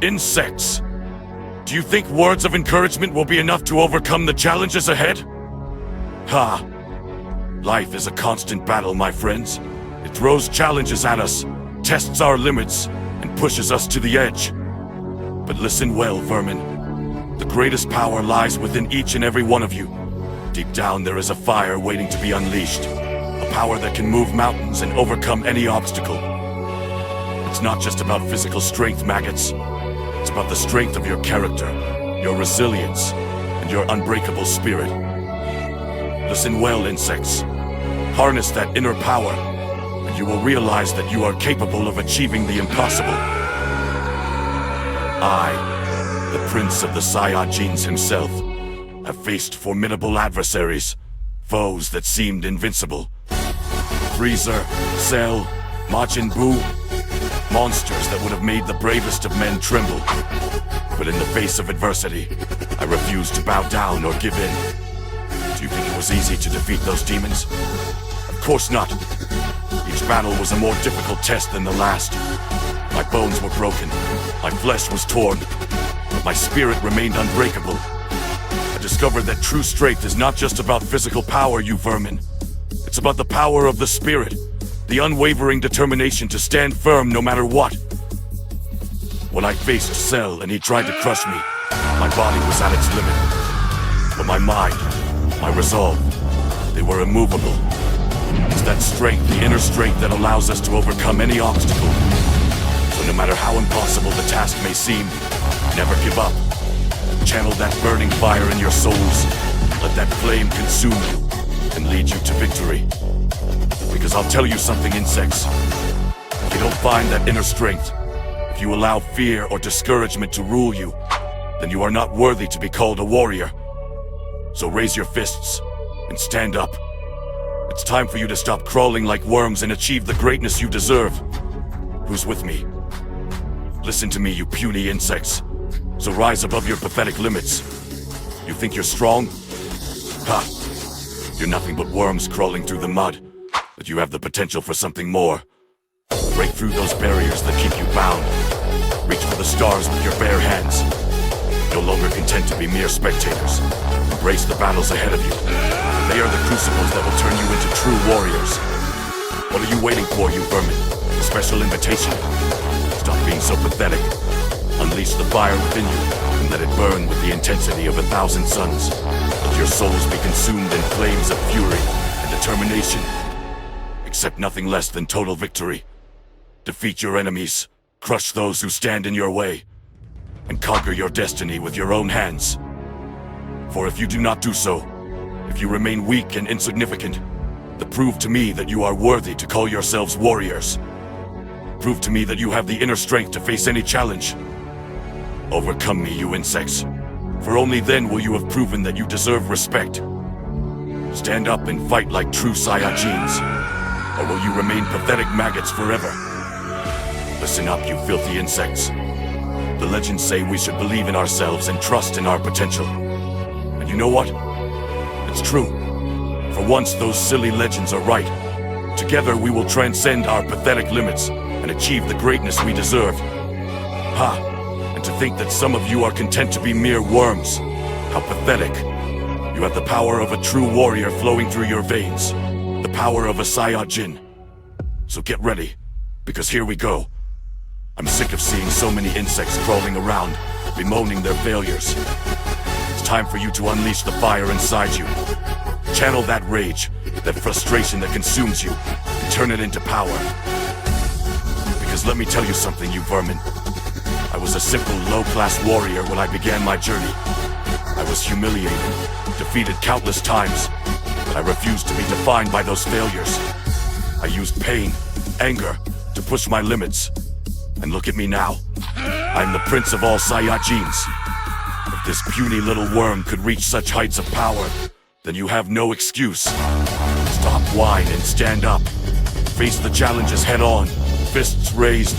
Insects. Do you think words of encouragement will be enough to overcome the challenges ahead? Ha! Life is a constant battle, my friends. It throws challenges at us, tests our limits, and pushes us to the edge. But listen well, vermin. The greatest power lies within each and every one of you. Deep down, there is a fire waiting to be unleashed. A power that can move mountains and overcome any obstacle. It's not just about physical strength, maggots. It's about the strength of your character, your resilience, and your unbreakable spirit. Listen well, insects. Harness that inner power, and you will realize that you are capable of achieving the impossible. I, the Prince of the Saiyajins himself, have faced formidable adversaries, foes that seemed invincible. Freezer, Cell, Majin Buu, monsters that would have made the bravest of men tremble. But in the face of adversity, I refused to bow down or give in. Do you think it was easy to defeat those demons? Of course not. Each battle was a more difficult test than the last. My bones were broken, my flesh was torn, but my spirit remained unbreakable. I discovered that true strength is not just about physical power, you vermin. It's about the power of the spirit, the unwavering determination to stand firm no matter what. When I faced Cell and he tried to crush me, my body was at its limit. But my mind, my resolve, they were immovable. It's that strength, the inner strength that allows us to overcome any obstacle. So no matter how impossible the task may seem, never give up. Channel that burning fire in your souls. Let that flame consume you and lead you to victory. Because I'll tell you something, insects. If you don't find that inner strength, if you allow fear or discouragement to rule you, then you are not worthy to be called a warrior. So raise your fists and stand up. It's time for you to stop crawling like worms and achieve the greatness you deserve. Who's with me? Listen to me, you puny insects. So rise above your pathetic limits. You think you're strong? Ha! You're nothing but worms crawling through the mud. But you have the potential for something more. Break through those barriers that keep you bound. Reach for the stars with your bare hands. No longer content to be mere spectators. Embrace the battles ahead of you. They are the crucibles that will turn you into true warriors. What are you waiting for, you vermin? A special invitation? Stop being so pathetic. Unleash the fire within you and let it burn with the intensity of 1,000 suns. Let your souls be consumed in flames of fury and determination. Accept nothing less than total victory. Defeat your enemies, crush those who stand in your way, and conquer your destiny with your own hands. For if you do not do so, if you remain weak and insignificant, then prove to me that you are worthy to call yourselves warriors. Prove to me that you have the inner strength to face any challenge. Overcome me, you insects, for only then will you have proven that you deserve respect. Stand up and fight like true Saiyajins, or will you remain pathetic maggots forever? Listen up, you filthy insects. The legends say we should believe in ourselves and trust in our potential. And you know what? It's true. For once, those silly legends are right. Together we will transcend our pathetic limits and achieve the greatness we deserve. Ha! And to think that some of you are content to be mere worms. How pathetic. You have the power of a true warrior flowing through your veins. The power of a Saiyajin. So get ready, because here we go. I'm sick of seeing so many insects crawling around, bemoaning their failures. It's time for you to unleash the fire inside you. Channel that rage, that frustration that consumes you, and turn it into power. Because let me tell you something, you vermin. I was a simple, low-class warrior when I began my journey. I was humiliated, defeated countless times, but I refused to be defined by those failures. I used pain, anger, to push my limits. And look at me now. I'm the Prince of All Saiyans. If this puny little worm could reach such heights of power, then you have no excuse. Stop whine and stand up. Face the challenges head on, fists raised.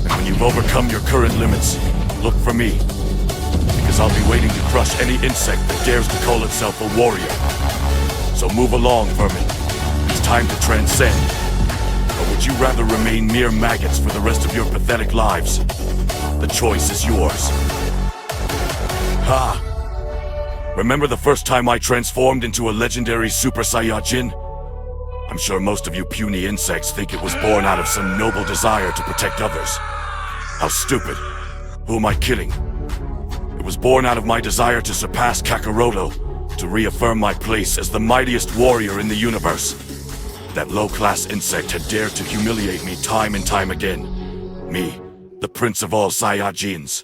And when you've overcome your current limits, look for me. Because I'll be waiting to crush any insect that dares to call itself a warrior. So move along, vermin. It's time to transcend. Or would you rather remain mere maggots for the rest of your pathetic lives? The choice is yours. Ha! Remember the first time I transformed into a legendary Super Saiyajin? I'm sure most of you puny insects think it was born out of some noble desire to protect others. How stupid. Who am I kidding? It was born out of my desire to surpass Kakaroto, to reaffirm my place as the mightiest warrior in the universe. That low-class insect had dared to humiliate me time and time again. Me, the Prince of All Saiyajins.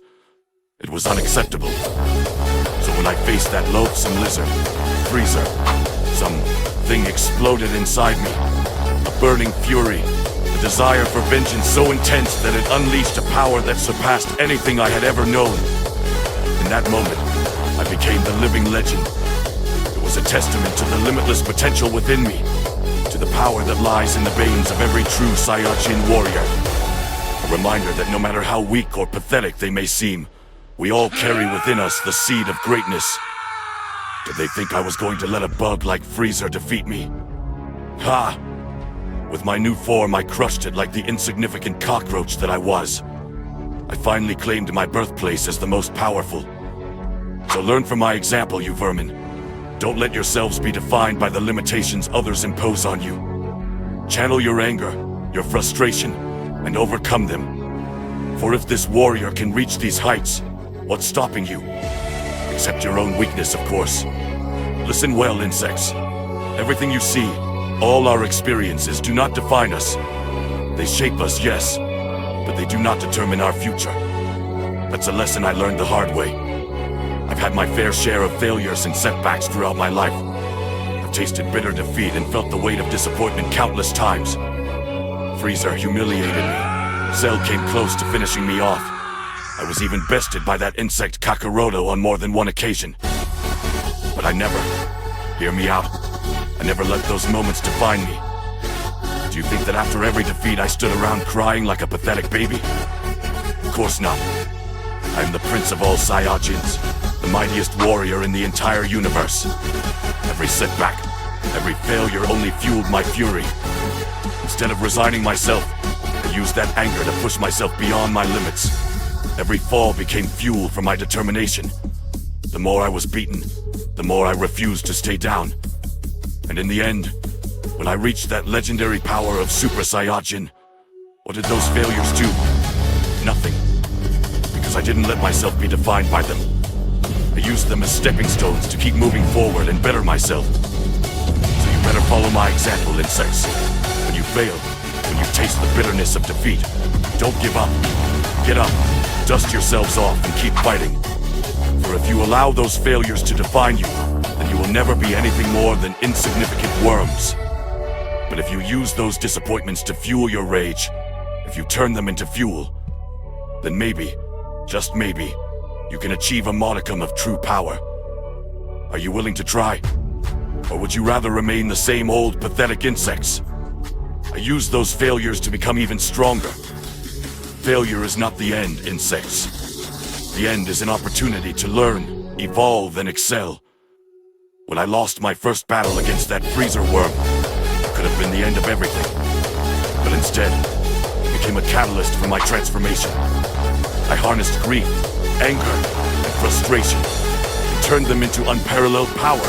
It was unacceptable. So when I faced that loathsome lizard, Freezer, something exploded inside me. A burning fury, a desire for vengeance so intense that it unleashed a power that surpassed anything I had ever known. In that moment, I became the living legend. It was a testament to the limitless potential within me, to the power that lies in the veins of every true Saiyajin warrior. A reminder that no matter how weak or pathetic they may seem, we all carry within us the seed of greatness. Did they think I was going to let a bug like Freezer defeat me? Ha! With my new form, I crushed it like the insignificant cockroach that I was. I finally claimed my birthplace as the most powerful. So learn from my example, you vermin. Don't let yourselves be defined by the limitations others impose on you. Channel your anger, your frustration, and overcome them. For if this warrior can reach these heights, what's stopping you? Except your own weakness, of course. Listen well, insects. Everything you see, all our experiences do not define us. They shape us, yes, but they do not determine our future. That's a lesson I learned the hard way. I've had my fair share of failures and setbacks throughout my life. I've tasted bitter defeat and felt the weight of disappointment countless times. Freezer humiliated me. Cell came close to finishing me off. I was even bested by that insect Kakaroto on more than one occasion. But I never, hear me out, I never let those moments define me. Do you think that after every defeat I stood around crying like a pathetic baby? Of course not. I am the Prince of All Saiyajins, the mightiest warrior in the entire universe. Every setback, every failure only fueled my fury. Instead of resigning myself, I used that anger to push myself beyond my limits. Every fall became fuel for my determination. The more I was beaten, the more I refused to stay down. And in the end, when I reached that legendary power of Super Saiyajin, what did those failures do? Nothing. Because I didn't let myself be defined by them. I used them as stepping stones to keep moving forward and better myself. So you better follow my example, insects. When you fail, when you taste the bitterness of defeat, don't give up. Get up, dust yourselves off, and keep fighting. For if you allow those failures to define you, then you will never be anything more than insignificant worms. But if you use those disappointments to fuel your rage, if you turn them into fuel, then maybe, just maybe, you can achieve a modicum of true power. Are you willing to try? Or would you rather remain the same old, pathetic insects? I used those failures to become even stronger. Failure is not the end, insects. The end is an opportunity to learn, evolve, and excel. When I lost my first battle against that freezer worm, it could have been the end of everything. But instead, it became a catalyst for my transformation. I harnessed grief, anger, and frustration, and turned them into unparalleled power.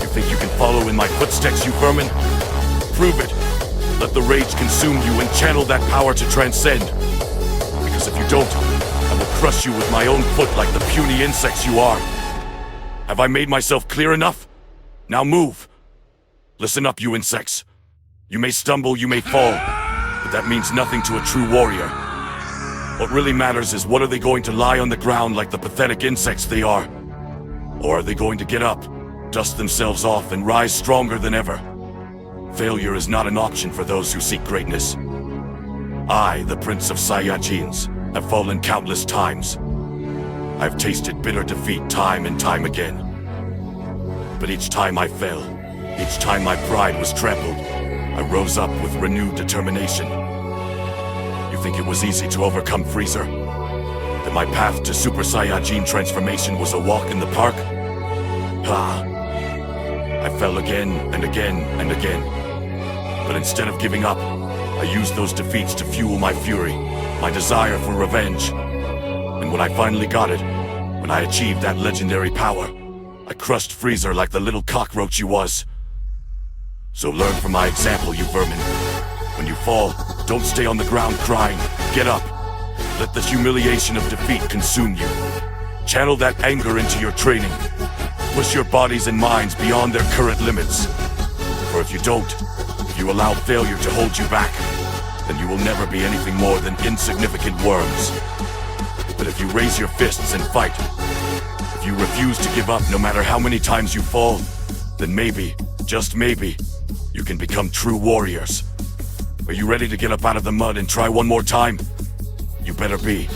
You think you can follow in my footsteps, you vermin? Prove it. Let the rage consume you and channel that power to transcend. Because if you don't, I will crush you with my own foot like the puny insects you are. Have I made myself clear enough? Now move. Listen up, you insects. You may stumble, you may fall, but that means nothing to a true warrior. What really matters is, what are they going to lie on the ground like the pathetic insects they are? Or are they going to get up, dust themselves off, and rise stronger than ever? Failure is not an option for those who seek greatness. I, the Prince of Saiyajins, have fallen countless times. I've tasted bitter defeat time and time again. But each time I fell, each time my pride was trampled, I rose up with renewed determination. You think it was easy to overcome Freezer? That my path to Super Saiyajin transformation was a walk in the park? Ha! I fell again and again and again. But instead of giving up, I used those defeats to fuel my fury, my desire for revenge. And when I finally got it, when I achieved that legendary power, I crushed Freezer like the little cockroach you was. So learn from my example, you vermin. When you fall, don't stay on the ground crying. Get up. Let the humiliation of defeat consume you. Channel that anger into your training. Push your bodies and minds beyond their current limits. For if you don't, if you allow failure to hold you back, then you will never be anything more than insignificant worms. But if you raise your fists and fight, if you refuse to give up no matter how many times you fall, then maybe, just maybe, you can become true warriors. Are you ready to get up out of the mud and try one more time? You better be.